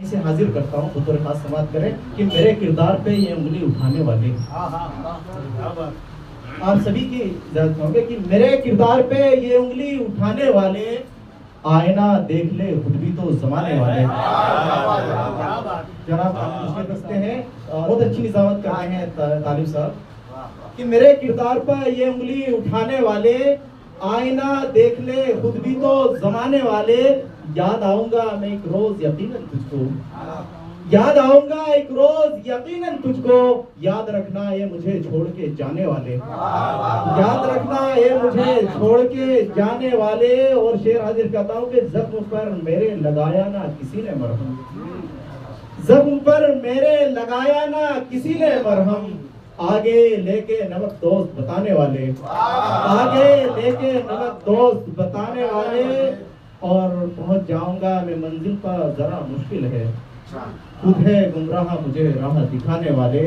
इसे हाजिर करता हूँ बतौर खास समाप्त करें कि मेरे किरदार पे ये उंगली उठाने वाले आप सभी की इजाजत होंगे कि मेरे किरदार पे ये उंगली उठाने वाले आईना देख ले खुद भी तो जमाने वाले। जनाब मुझे दस्ते हैं बहुत अच्छी निजामत कर रहे हैं तालिब साहब कि मेरे किरदार पर ये उंगली उठाने वाले आईना देख ले खुद भी तो जमाने वाले। याद आऊंगा मैं एक रोज यकीनन तुझको, याद आऊंगा एक रोज यकीनन तुझको। याद रखना ये मुझे छोड़ के जाने वाले, याद रखना ये मुझे छोड़ के जाने वाले। और शेर हाजिर करता हूँ कि जख्म पर मेरे लगाया ना किसी ने मरहम, जख्म पर मेरे लगाया ना किसी ने मरहम। आगे लेके नमक दोस्त बताने वाले, आगे लेके नमक दोस्त बताने वाले। और पहुंच जाऊंगा मैं मंजिल पर जरा मुश्किल है, खुद है गुमराह मुझे राह दिखाने वाले।